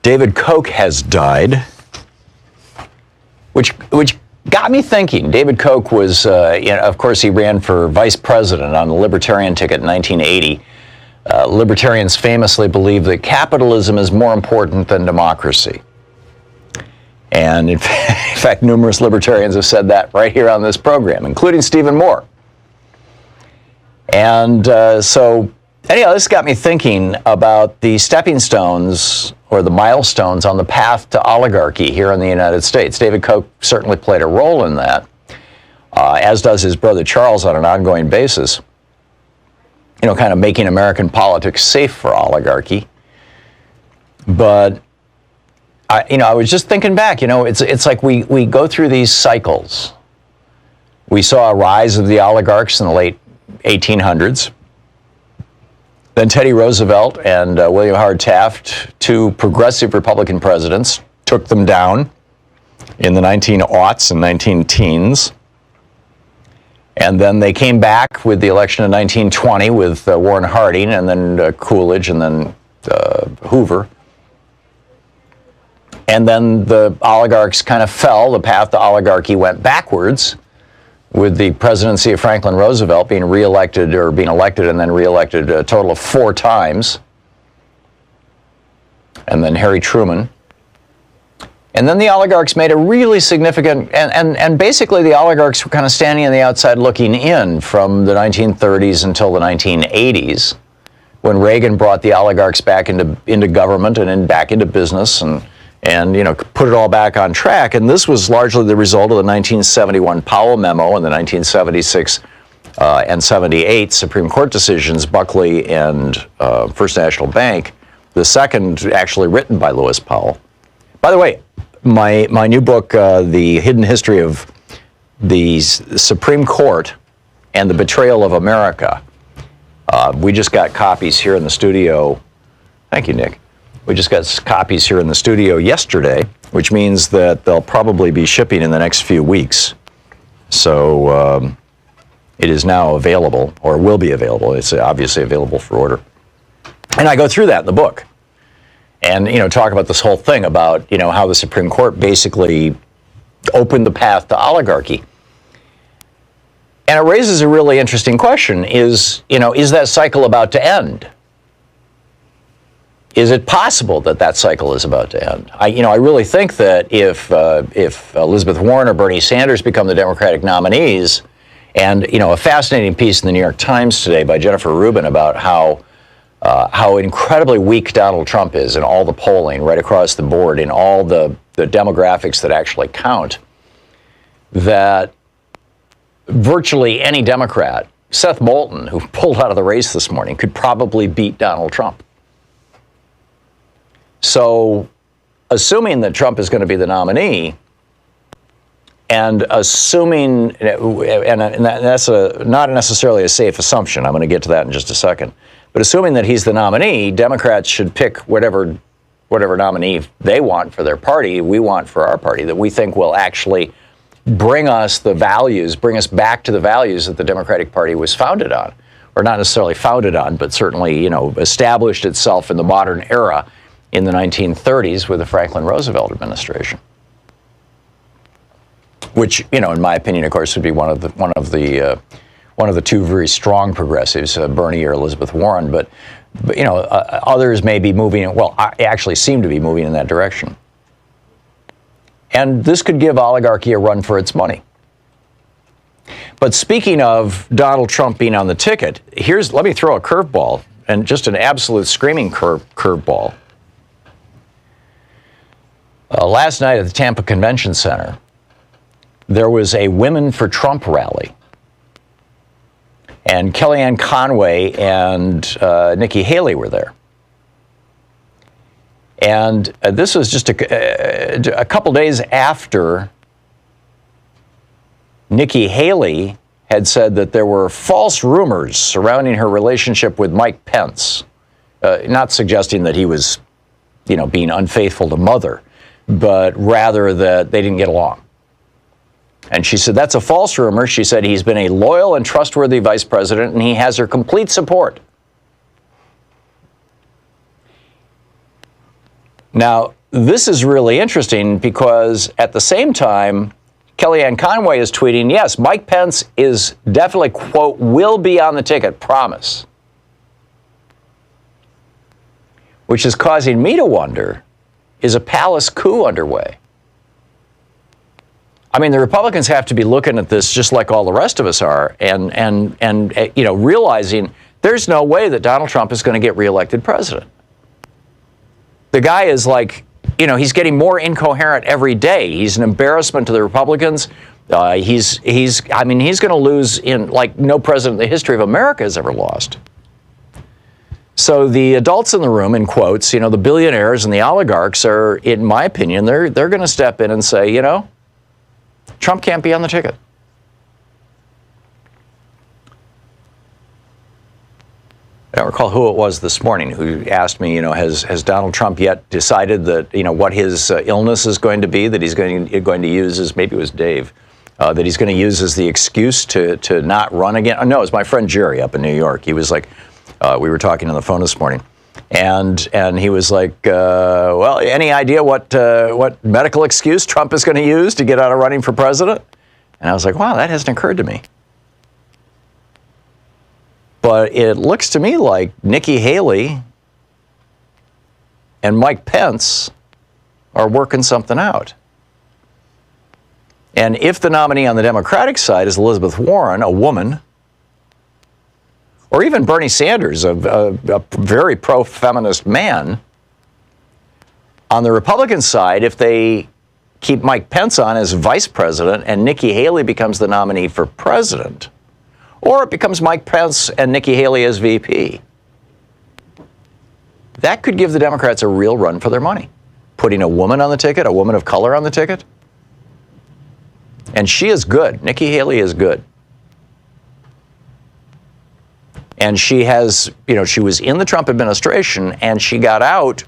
David Koch has died, which got me thinking. David Koch was, of course, he ran for vice president on the Libertarian ticket in 1980. Libertarians famously believe that capitalism is more important than democracy. And in fact, numerous libertarians have said that right here on this program, including Stephen Moore. And so, anyhow, this got me thinking about the stepping stones or the milestones on the path to oligarchy here in the United States. David Koch certainly played a role in that, as does his brother Charles on an ongoing basis. Kind of making American politics safe for oligarchy. But I was just thinking back. It's like we go through these cycles. We saw a rise of the oligarchs in the late 1800s. Then Teddy Roosevelt and William Howard Taft, two progressive Republican presidents, took them down in the 1900s and 1910s. And then they came back with the election of 1920 with Warren Harding and then Coolidge and then Hoover. And then the oligarchs kind of fell. The path to oligarchy went backwards, with the presidency of Franklin Roosevelt being elected and then reelected a total of 4 times. And then Harry Truman. And then the oligarchs made a really significant, and basically the oligarchs were kind of standing on the outside looking in from the 1930s until the 1980s, when Reagan brought the oligarchs back into government and then back into business and put it all back on track. And this was largely the result of the 1971 Powell memo and the 1976 and 78 Supreme Court decisions, Buckley and First National Bank, the second actually written by Lewis Powell. By the way, my new book, The Hidden History of the Supreme Court and the Betrayal of America, we just got copies here in the studio. Thank you, Nick. We just got copies here in the studio yesterday, which means that they'll probably be shipping in the next few weeks. So it is now available, or will be available. It's obviously available for order. And I go through that in the book. And, talk about this whole thing about, how the Supreme Court basically opened the path to oligarchy. And it raises a really interesting question. Is that cycle about to end? Is it possible that cycle is about to end? I really think that if Elizabeth Warren or Bernie Sanders become the Democratic nominees, and a fascinating piece in the New York Times today by Jennifer Rubin about how incredibly weak Donald Trump is in all the polling right across the board, in all the demographics that actually count, that virtually any Democrat, Seth Moulton, who pulled out of the race this morning, could probably beat Donald Trump. So, assuming that Trump is going to be the nominee, and assuming, and that's not necessarily a safe assumption, I'm going to get to that in just a second, but assuming that he's the nominee, Democrats should pick whatever nominee they want for their party, we want for our party, that we think will actually bring us back to the values that the Democratic Party was founded on, or not necessarily founded on, but certainly, established itself in the modern era in the 1930s with the Franklin Roosevelt administration, which, in my opinion, of course, would be one of the two very strong progressives, Bernie or Elizabeth Warren. But others may be moving. Well, actually seem to be moving in that direction. And this could give oligarchy a run for its money. But speaking of Donald Trump being on the ticket, let me throw a curveball, and just an absolute screaming curveball. Last night at the Tampa Convention Center, there was a Women for Trump rally. And Kellyanne Conway and Nikki Haley were there. And this was just a couple days after Nikki Haley had said that there were false rumors surrounding her relationship with Mike Pence, not suggesting that he was, being unfaithful to Mother, but rather that they didn't get along. And she said, that's a false rumor. She said, he's been a loyal and trustworthy vice president, and he has her complete support. Now, this is really interesting because at the same time, Kellyanne Conway is tweeting, yes, Mike Pence is definitely, quote, will be on the ticket, promise. Which is causing me to wonder, is a palace coup underway? I mean, the Republicans have to be looking at this just like all the rest of us are and realizing there's no way that Donald Trump is going to get reelected president. The guy is like, he's getting more incoherent every day. He's an embarrassment to the Republicans. He's going to lose in like no president in the history of America has ever lost. So the adults in the room, in quotes, the billionaires and the oligarchs are, in my opinion, they're going to step in and say, Trump can't be on the ticket. I don't recall who it was this morning who asked me, has Donald Trump yet decided that, what his illness is going to be, that he's going to use as, maybe it was Dave, that he's going to use as the excuse to not run again? Oh, no, it was my friend Jerry up in New York. He was like, we were talking on the phone this morning, and he was like, well, any idea what medical excuse Trump is going to use to get out of running for president? And I was like, wow, that hasn't occurred to me. But it looks to me like Nikki Haley and Mike Pence are working something out. And if the nominee on the Democratic side is Elizabeth Warren, a woman, or even Bernie Sanders, a very pro-feminist man, on the Republican side, if they keep Mike Pence on as vice president and Nikki Haley becomes the nominee for president, or it becomes Mike Pence and Nikki Haley as VP, that could give the Democrats a real run for their money. Putting a woman on the ticket, a woman of color on the ticket. And she is good. Nikki Haley is good. And she has, she was in the Trump administration and she got out